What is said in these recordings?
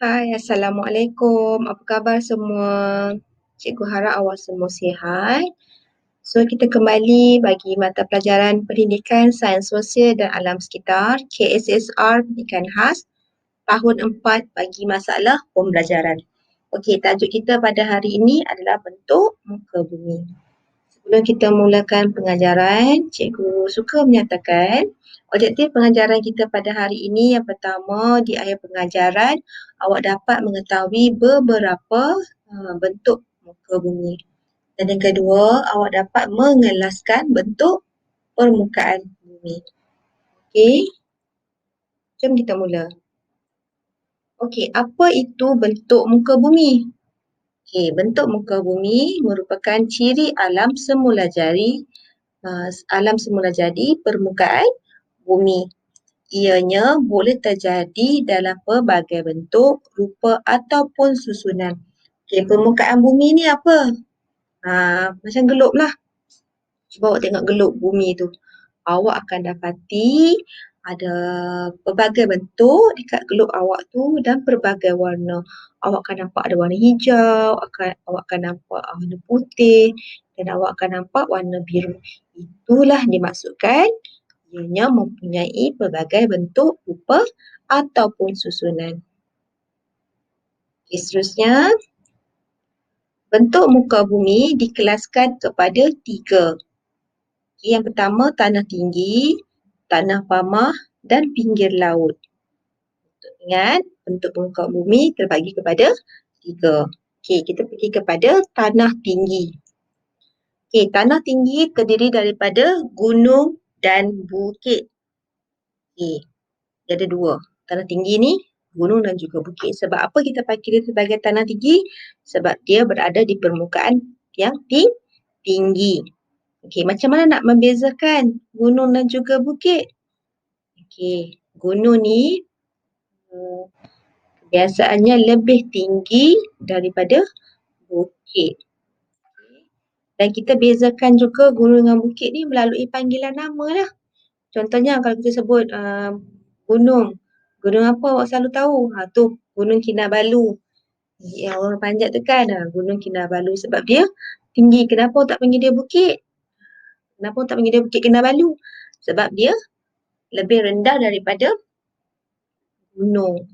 Hai, Assalamualaikum. Apa khabar semua? Cikgu harap awak semua sihat. So, kita kembali bagi mata pelajaran Pendidikan Sains Sosial dan Alam Sekitar KSSR Pendidikan Khas tahun 4 bagi masalah pembelajaran. Okey, tajuk kita pada hari ini adalah bentuk muka bumi. Sebelum kita mulakan pengajaran, cikgu suka menyatakan objektif pengajaran kita pada hari ini yang pertama, di akhir pengajaran awak dapat mengetahui beberapa bentuk muka bumi. Dan yang kedua, awak dapat mengelaskan bentuk permukaan bumi. Okey, jom kita mula. Okey, apa itu bentuk muka bumi? Okey, bentuk muka bumi merupakan ciri alam semula jadi permukaan bumi. Ianya boleh terjadi dalam pelbagai bentuk, rupa ataupun susunan. Okey, permukaan bumi ni apa? Macam gelop lah. Cuba awak tengok gelop bumi tu. Awak akan dapati ada pelbagai bentuk dekat gelop awak tu dan pelbagai warna. Awak akan nampak ada warna hijau, awak akan nampak warna putih dan awak akan nampak warna biru. Itulah dimaksudkan ianya mempunyai pelbagai bentuk, rupa ataupun susunan. Okay, seterusnya, bentuk muka bumi dikelaskan kepada 3. Okay, yang pertama, tanah tinggi, tanah pamah dan pinggir laut. Ingat, bentuk muka bumi terbagi kepada 3. Okay, kita pergi kepada tanah tinggi. Okay, tanah tinggi terdiri daripada gunung dan bukit. Okay, dia ada 2. Tanah tinggi ni gunung dan juga bukit. Sebab apa kita panggil dia sebagai tanah tinggi? Sebab dia berada di permukaan yang tinggi. Okey, macam mana nak membezakan gunung dan juga bukit? Okey, gunung ni biasaannya lebih tinggi daripada bukit. Dan kita bezakan juga gunung dengan bukit ni melalui panggilan nama lah. Contohnya kalau kita sebut gunung. Gunung apa awak selalu tahu? Tu Gunung Kinabalu. Yang orang panjat tu kan, Gunung Kinabalu sebab dia tinggi. Kenapa tak panggil dia bukit? Kenapa tak panggil dia Bukit Kinabalu? Sebab dia lebih rendah daripada gunung.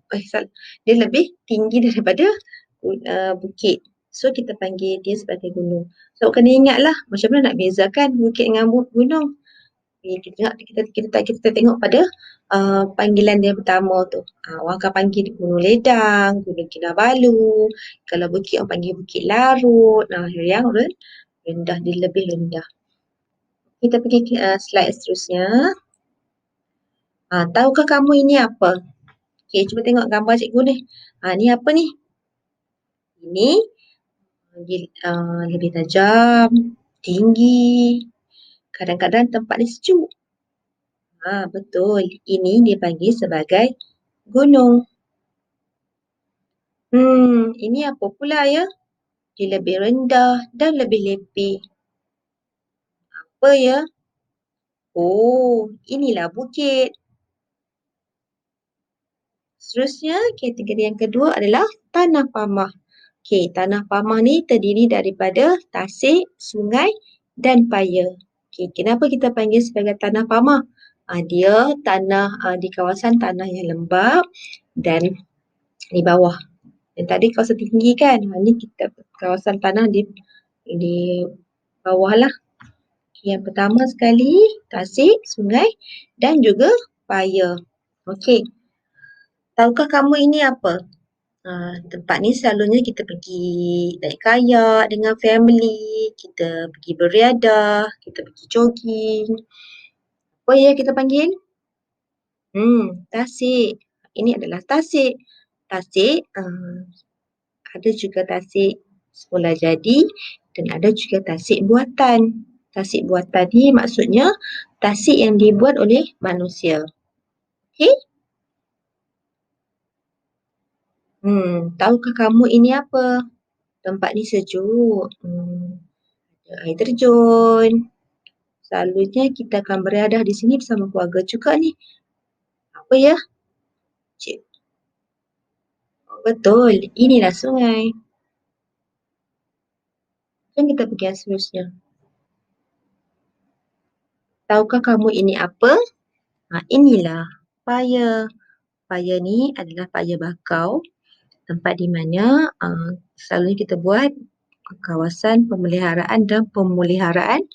Dia lebih tinggi daripada bukit. So kita panggil dia sebagai gunung. So kena ingatlah macam mana nak bezakan bukit dengan gunung. Kita tengok pada panggilan dia pertama tu. Orang akan panggil Gunung Ledang, Gunung Kinabalu. Kalau bukit orang panggil Bukit Larut. Yang rendah, dia lebih rendah. Kita pergi ke slide seterusnya. Tahukah kamu ini apa? Okay, cuba tengok gambar cikgu ni. Ni apa ni? Ini lebih tajam, tinggi. Kadang-kadang tempat ni sejuk. Betul. Ini dipanggil sebagai gunung. Ini apa pula ya? Dia lebih rendah dan lebih lepih. Apa ya? Inilah bukit. Seterusnya, kategori yang kedua adalah tanah pamah. Okey, tanah pamah ni terdiri daripada tasik, sungai dan paya. Okey, kenapa kita panggil sebagai tanah pamah? Dia tanah di kawasan tanah yang lembap dan di bawah. Dan tadi kawasan tinggi kan? Ni kita kawasan tanah di bawah lah. Okay, yang pertama sekali tasik, sungai dan juga paya. Okey. Tahukah kamu ini apa? Tempat ni selalunya kita pergi naik kayak dengan family, kita pergi beriadah, kita pergi jogging. Apa ya kita panggil? Tasik. Ini adalah tasik. Tasik, ada juga tasik semula jadi dan ada juga tasik buatan. Tasik buatan ni maksudnya tasik yang dibuat oleh manusia. Okey? Tahukah kamu ini apa? Tempat ni sejuk. Ada air terjun. Selalunya kita akan beriadah di sini bersama keluarga juga ni. Apa ya? Betul, inilah sungai. Jom kita pergi yang seterusnya. Tahukah kamu ini apa? Inilah paya. Paya ni adalah paya bakau, tempat di mana selalunya kita buat kawasan pemeliharaan dan pemuliharaan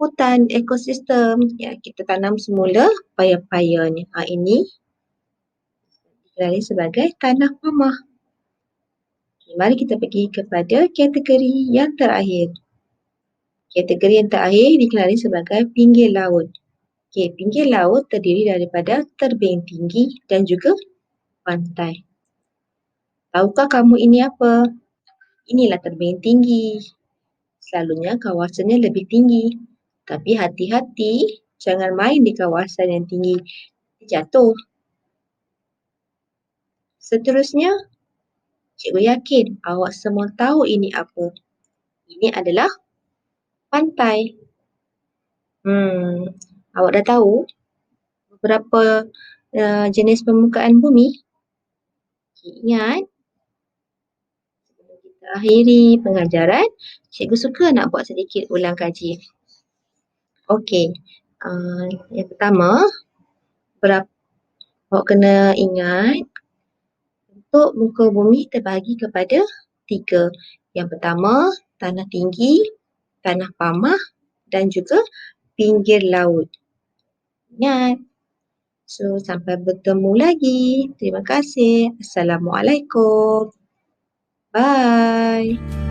hutan ekosistem. Ya, kita tanam semula paya-paya ni. Ini dikenali sebagai tanah pamah. Okay, mari kita pergi kepada kategori yang terakhir. Kategori yang terakhir dikenali sebagai pinggir laut. Okay, pinggir laut terdiri daripada tebing tinggi dan juga pantai. Tahukah kamu ini apa? Inilah tebing tinggi. Selalunya kawasannya lebih tinggi. Tapi hati-hati, jangan main di kawasan yang tinggi. Jatuh. Seterusnya, cikgu yakin awak semua tahu ini apa. Ini adalah pantai. Awak dah tahu beberapa jenis permukaan bumi? Ingat, sebelum kita akhiri pengajaran, cikgu suka nak buat sedikit ulang kaji. Okey, yang pertama, awak kena ingat bentuk muka bumi terbahagi kepada 3. Yang pertama, tanah tinggi, tanah pamah dan juga pinggir laut. Ingat. So, sampai bertemu lagi. Terima kasih. Assalamualaikum. Bye.